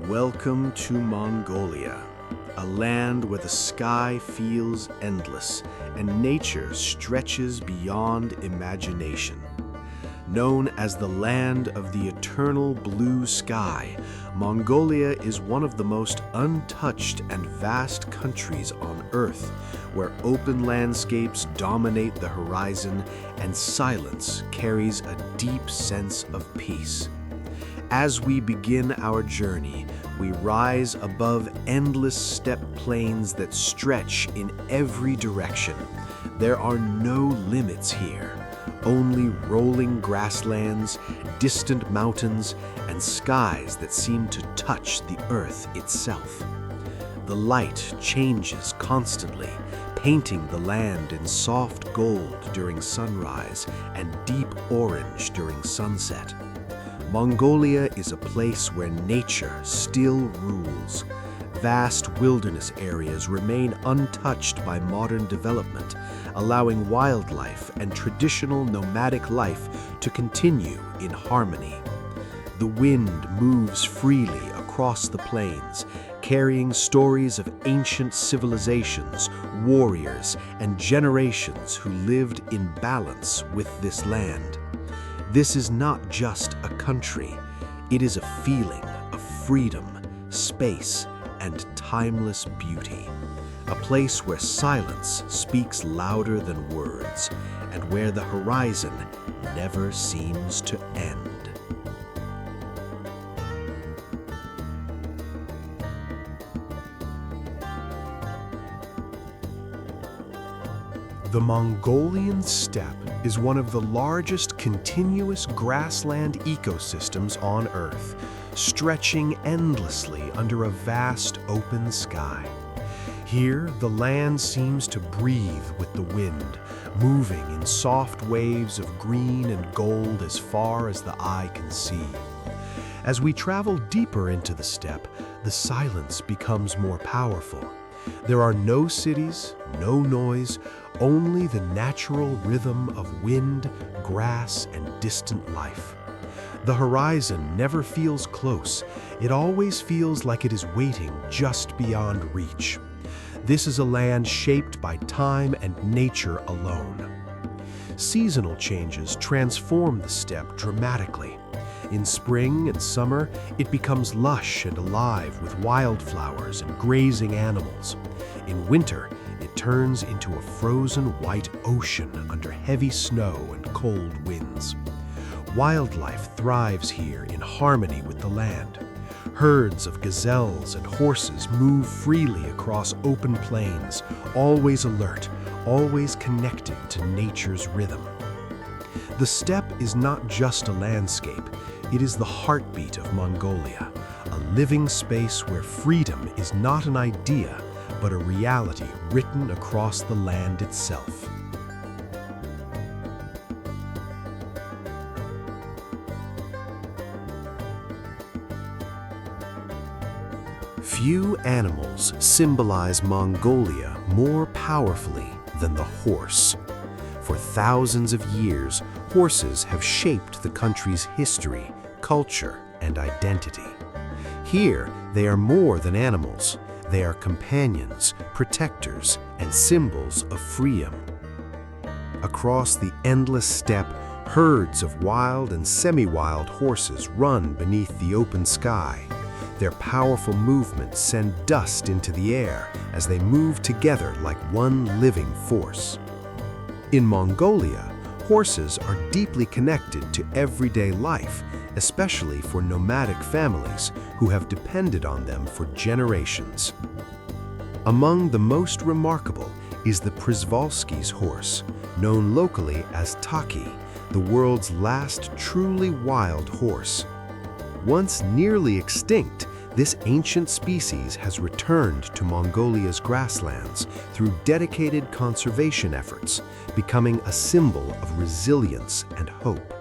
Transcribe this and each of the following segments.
Welcome to Mongolia, a land where the sky feels endless and nature stretches beyond imagination. Known as the land of the eternal blue sky, Mongolia is one of the most untouched and vast countries on Earth, where open landscapes dominate the horizon and silence carries a deep sense of peace. As we begin our journey, we rise above endless steppe plains that stretch in every direction. There are no limits here, only rolling grasslands, distant mountains, and skies that seem to touch the earth itself. The light changes constantly, painting the land in soft gold during sunrise and deep orange during sunset. Mongolia is a place where nature still rules. Vast wilderness areas remain untouched by modern development, allowing wildlife and traditional nomadic life to continue in harmony. The wind moves freely across the plains, carrying stories of ancient civilizations, warriors, and generations who lived in balance with this land. This is not just a country, it is a feeling of freedom, space, and timeless beauty. A place where silence speaks louder than words, and where the horizon never seems to end. The Mongolian steppe is one of the largest continuous grassland ecosystems on Earth, stretching endlessly under a vast open sky. Here, the land seems to breathe with the wind, moving in soft waves of green and gold as far as the eye can see. As we travel deeper into the steppe, the silence becomes more powerful. There are no cities, no noise, only the natural rhythm of wind, grass, and distant life. The horizon never feels close. It always feels like it is waiting just beyond reach. This is a land shaped by time and nature alone. Seasonal changes transform the steppe dramatically. In spring and summer, it becomes lush and alive with wildflowers and grazing animals. In winter, it turns into a frozen white ocean under heavy snow and cold winds. Wildlife thrives here in harmony with the land. Herds of gazelles and horses move freely across open plains, always alert, always connected to nature's rhythm. The steppe is not just a landscape, it is the heartbeat of Mongolia, a living space where freedom is not an idea, but a reality written across the land itself. Few animals symbolize Mongolia more powerfully than the horse. For thousands of years, horses have shaped the country's history, culture, and identity. Here, they are more than animals. They are companions, protectors, and symbols of freedom. Across the endless steppe, herds of wild and semi-wild horses run beneath the open sky. Their powerful movements send dust into the air as they move together like one living force. In Mongolia, horses are deeply connected to everyday life, especially for nomadic families who have depended on them for generations. Among the most remarkable is the Przewalski's horse, known locally as Taki, the world's last truly wild horse. Once nearly extinct, this ancient species has returned to Mongolia's grasslands through dedicated conservation efforts, becoming a symbol of resilience and hope.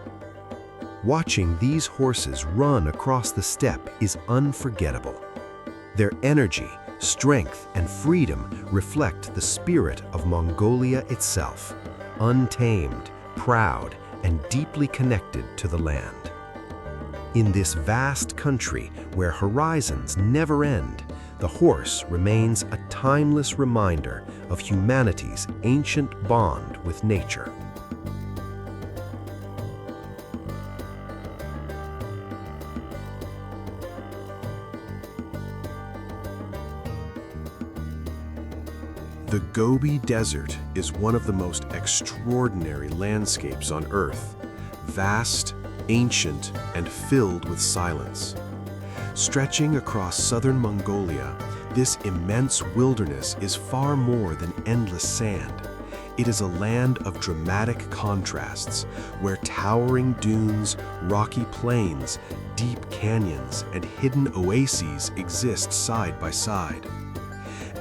Watching these horses run across the steppe is unforgettable. Their energy, strength, and freedom reflect the spirit of Mongolia itself, untamed, proud, and deeply connected to the land. In this vast country where horizons never end, the horse remains a timeless reminder of humanity's ancient bond with nature. The Gobi Desert is one of the most extraordinary landscapes on Earth, vast, ancient, and filled with silence. Stretching across southern Mongolia, this immense wilderness is far more than endless sand. It is a land of dramatic contrasts, where towering dunes, rocky plains, deep canyons, and hidden oases exist side by side.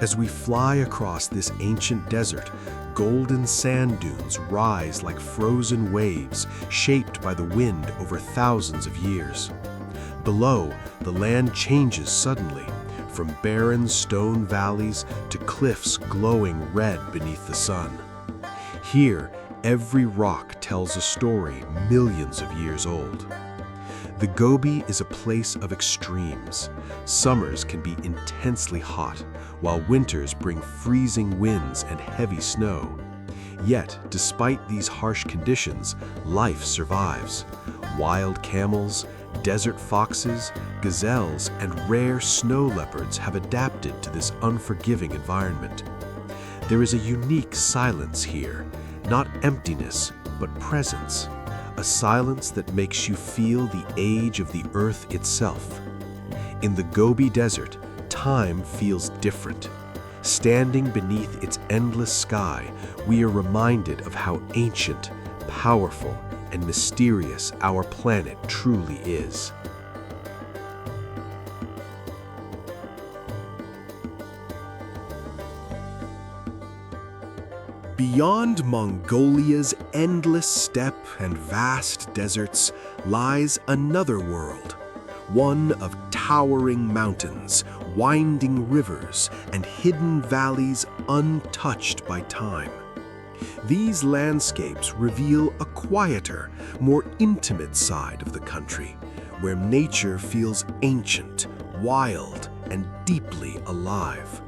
As we fly across this ancient desert, golden sand dunes rise like frozen waves shaped by the wind over thousands of years. Below, the land changes suddenly, from barren stone valleys to cliffs glowing red beneath the sun. Here, every rock tells a story millions of years old. The Gobi is a place of extremes. Summers can be intensely hot, while winters bring freezing winds and heavy snow. Yet, despite these harsh conditions, life survives. Wild camels, desert foxes, gazelles, and rare snow leopards have adapted to this unforgiving environment. There is a unique silence here, not emptiness, but presence. A silence that makes you feel the age of the earth itself. In the Gobi Desert, time feels different. Standing beneath its endless sky, we are reminded of how ancient, powerful, and mysterious our planet truly is. Beyond Mongolia's endless steppe and vast deserts lies another world, one of towering mountains, winding rivers, and hidden valleys untouched by time. These landscapes reveal a quieter, more intimate side of the country, where nature feels ancient, wild, and deeply alive.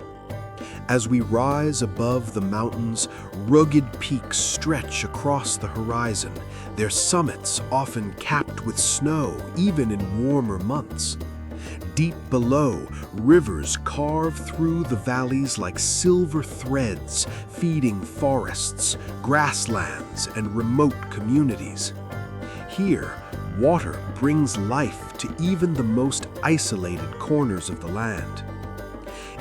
As we rise above the mountains, rugged peaks stretch across the horizon, their summits often capped with snow even in warmer months. Deep below, rivers carve through the valleys like silver threads, feeding forests, grasslands, and remote communities. Here, water brings life to even the most isolated corners of the land.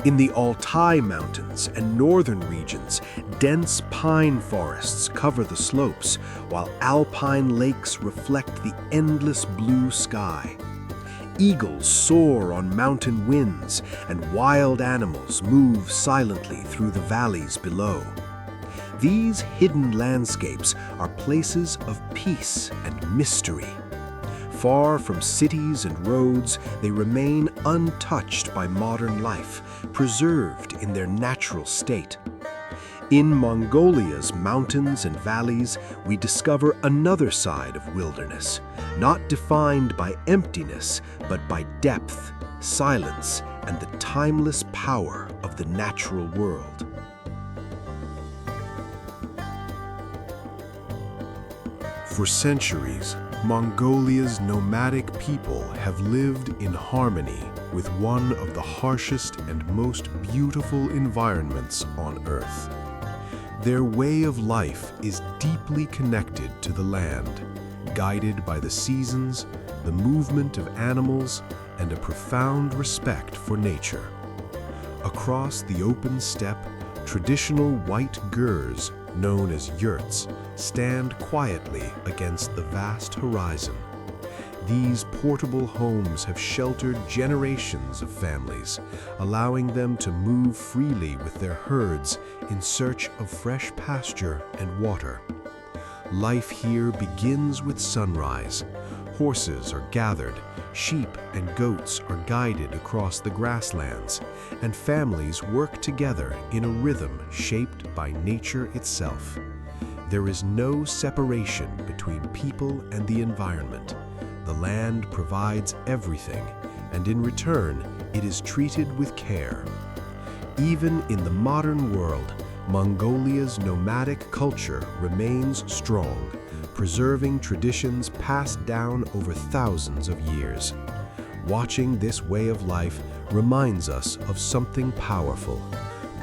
In the Altai Mountains and northern regions, dense pine forests cover the slopes, while alpine lakes reflect the endless blue sky. Eagles soar on mountain winds, and wild animals move silently through the valleys below. These hidden landscapes are places of peace and mystery. Far from cities and roads, they remain untouched by modern life, preserved in their natural state. In Mongolia's mountains and valleys, we discover another side of wilderness, not defined by emptiness, but by depth, silence, and the timeless power of the natural world. For centuries, Mongolia's nomadic people have lived in harmony with one of the harshest and most beautiful environments on Earth. Their way of life is deeply connected to the land, guided by the seasons, the movement of animals, and a profound respect for nature. Across the open steppe, traditional white gurs, known as yurts, stand quietly against the vast horizon. These portable homes have sheltered generations of families, allowing them to move freely with their herds in search of fresh pasture and water. Life here begins with sunrise. Horses are gathered, sheep and goats are guided across the grasslands, and families work together in a rhythm shaped by nature itself. There is no separation between people and the environment. the land provides everything, and in return, it is treated with care. Even in the modern world, Mongolia's nomadic culture remains strong, preserving traditions passed down over thousands of years. Watching this way of life reminds us of something powerful.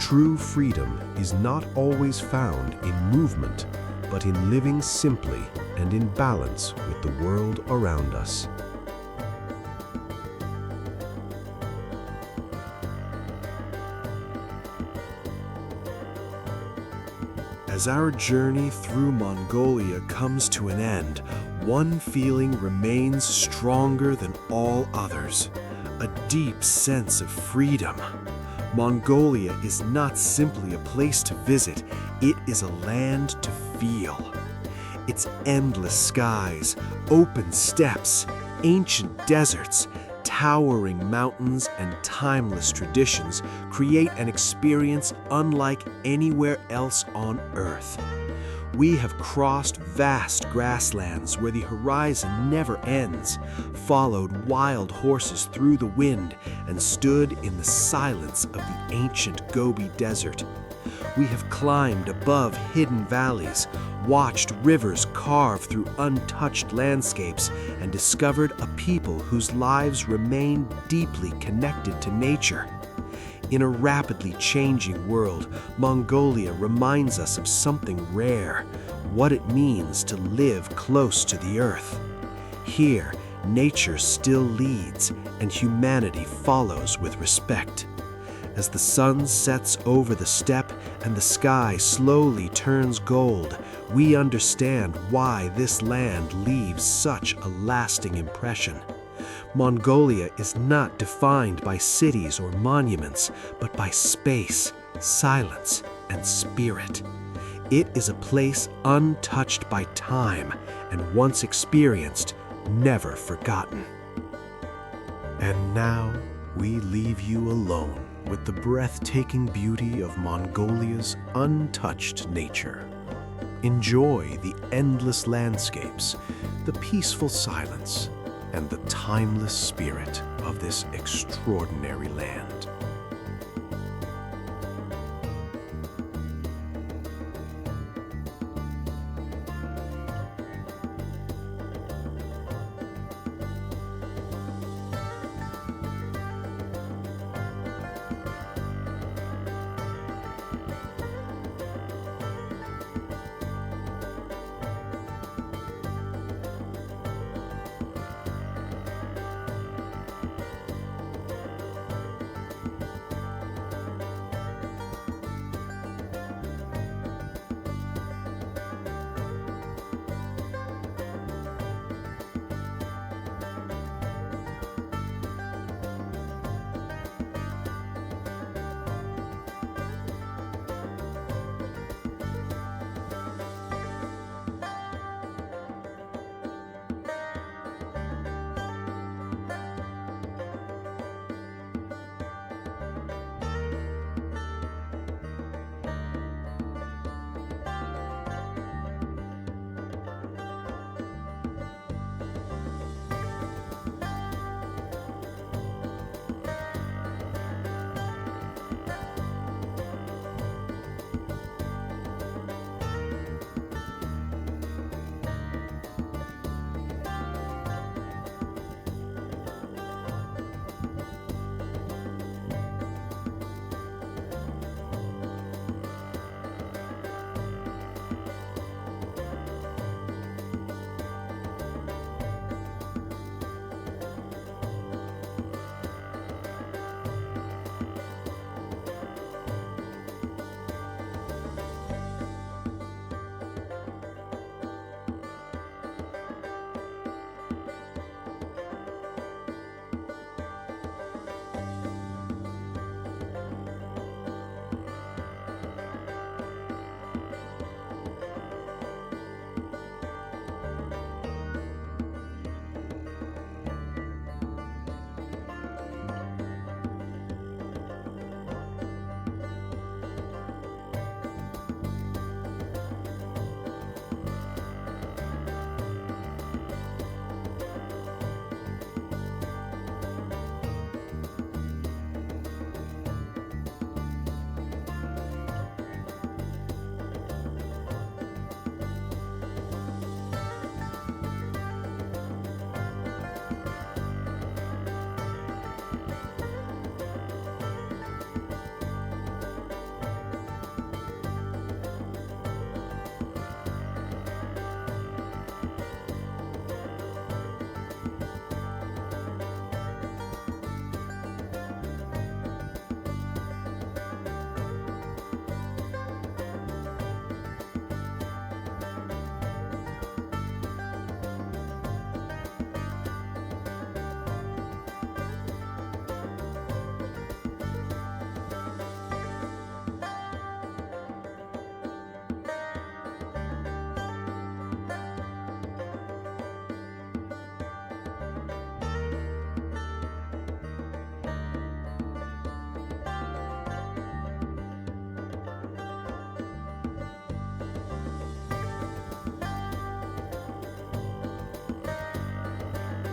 True freedom is not always found in movement, but in living simply and in balance with the world around us. As our journey through Mongolia comes to an end, one feeling remains stronger than all others: a deep sense of freedom. Mongolia is not simply a place to visit, it is a land to feel. Its endless skies, open steppes, ancient deserts, towering mountains, and timeless traditions create an experience unlike anywhere else on Earth. We have crossed vast grasslands where the horizon never ends, followed wild horses through the wind, and stood in the silence of the ancient Gobi Desert. We have climbed above hidden valleys, watched rivers carve through untouched landscapes, and discovered a people whose lives remain deeply connected to nature. In a rapidly changing world, Mongolia reminds us of something rare: what it means to live close to the earth. Here, nature still leads, and humanity follows with respect. As the sun sets over the steppe and the sky slowly turns gold, we understand why this land leaves such a lasting impression. Mongolia is not defined by cities or monuments, but by space, silence, and spirit. It is a place untouched by time, and once experienced, never forgotten. And now, we leave you alone with the breathtaking beauty of Mongolia's untouched nature. Enjoy the endless landscapes, the peaceful silence, and the timeless spirit of this extraordinary land.